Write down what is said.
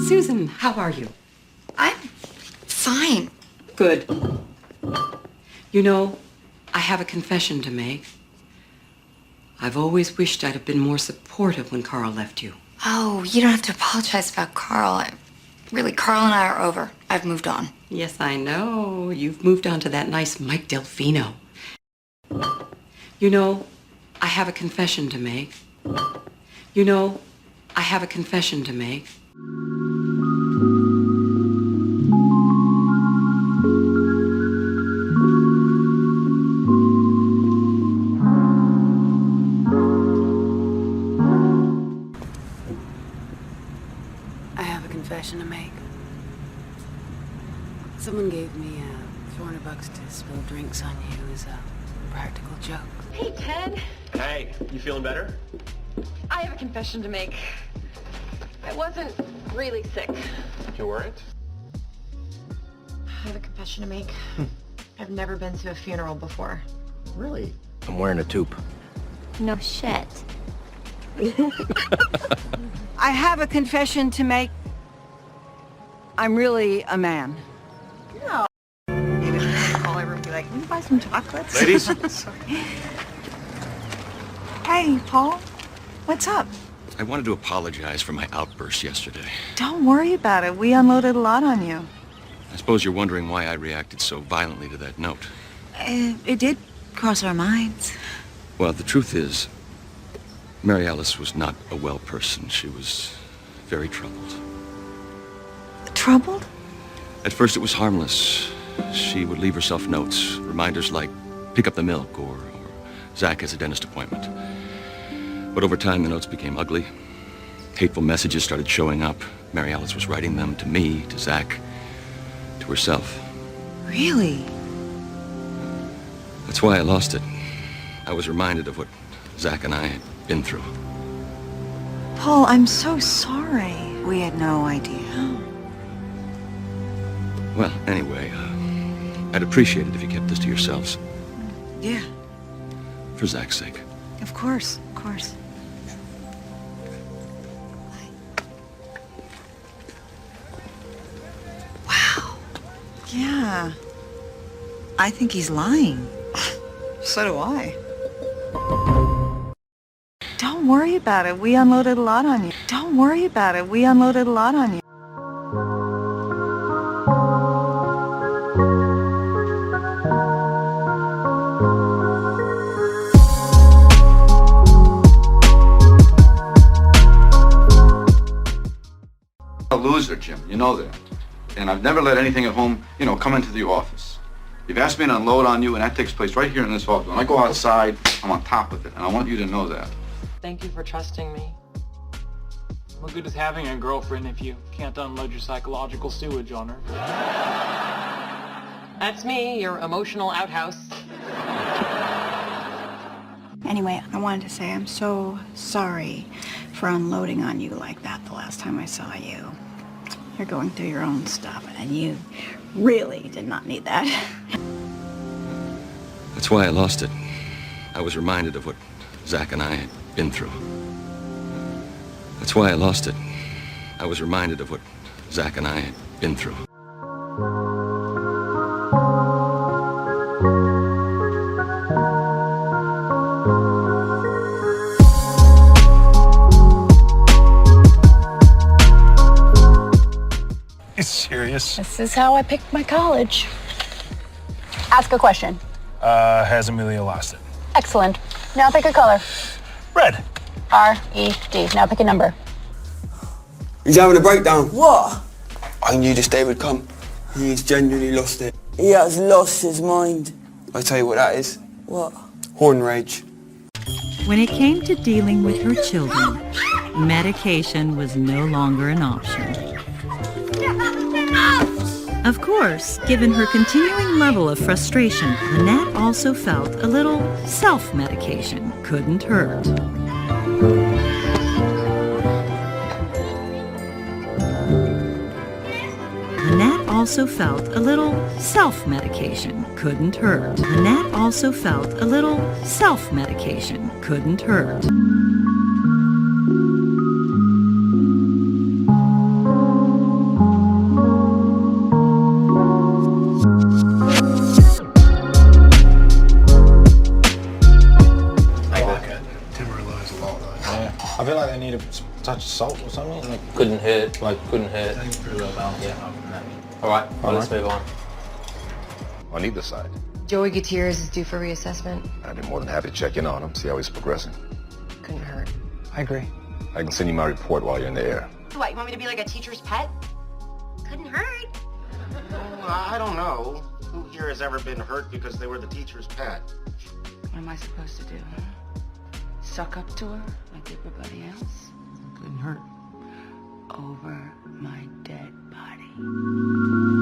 Susan, how are you? I'm fine. Good. You know, I have a confession to make. I've always wished I'd have been more supportive when Carl left you. Oh, you don't have to apologize about Carl. Really, Carl and I are over. I've moved on. Yes, I know. You've moved on to that nice Mike Delfino. You know, I have a confession to make. You know, I have a confession to make. I have a confession to make. Someone gave me $400 to spill drinks on you as a practical joke. Hey, Ted. Hey, you feeling better? I have a confession to make. I wasn't really sick. You weren't? I have a confession to make. I've never been to a funeral before. Really? I'm wearing a tube. No shit. I have a confession to make. I'm really a man. No. Maybe I'll call everyone and be like, can you buy some chocolates? Ladies? Hey, Paul. What's up? I wanted to apologize for my outburst yesterday. Don't worry about it. We unloaded a lot on you. I suppose you're wondering why I reacted so violently to that note. It did cross our minds. Well, the truth is, Mary Alice was not a well person. She was very troubled. Troubled? At first it was harmless. She would leave herself notes, reminders like, pick up the milk, or Zach has a dentist appointment. But over time, the notes became ugly. Hateful messages started showing up. Mary Alice was writing them to me, to Zach, to herself. Really? That's why I lost it. I was reminded of what Zach and I had been through. Paul, I'm so sorry. We had no idea. Well, anyway, I'd appreciate it if you kept this to yourselves. Yeah, For Zach's sake. of course, of course. Wow. Yeah. I think he's lying. So do I. Don't worry about it. We unloaded a lot on you. Don't worry about it. We unloaded a lot on you. A loser, Jim. You know that. And I've never let anything at home, come into the office. You've asked me to unload on you, and that takes place right here in this office. When I go outside, I'm on top of it, and I want you to know that. Thank you for trusting me. What good is having a girlfriend if you can't unload your psychological sewage on her? That's me, your emotional outhouse. Anyway, I wanted to say I'm so sorry for unloading on you like that the last time I saw you. You're going through your own stuff, and you really did not need that. That's why I lost it. I was reminded of what Zach and I had been through. That's why I lost it. I was reminded of what Zach and I had been through. You serious? This is how I picked my college. Ask a question. Has Amelia lost it? Excellent. Now pick a color. Red. R-E-D. Now pick a number. He's having a breakdown. What? I knew this day would come. He's genuinely lost it. He has lost his mind. I tell you what that is. What? Horn rage. When it came to dealing with her children, medication was no longer an option. Of course, given her continuing level of frustration, Lynette also felt a little self-medication couldn't hurt. Lynette also felt a little self-medication couldn't hurt. Lynette also felt a little self-medication couldn't hurt. Yeah. I feel like they need a touch of salt or something. Like, Couldn't hurt. Couldn't hurt. pretty well balanced. Yeah. All right. Well, let's move on. On either side. Joey Gutierrez is due for reassessment. I'd be more than happy to check in on him, see how he's progressing. Couldn't hurt. I agree. I can send you my report while you're in the air. What, you want me to be like a teacher's pet? Couldn't hurt. I don't know. Who here has ever been hurt because they were the teacher's pet? What am I supposed to do? Suck up to her like everybody else? Couldn't hurt. Over my dead body.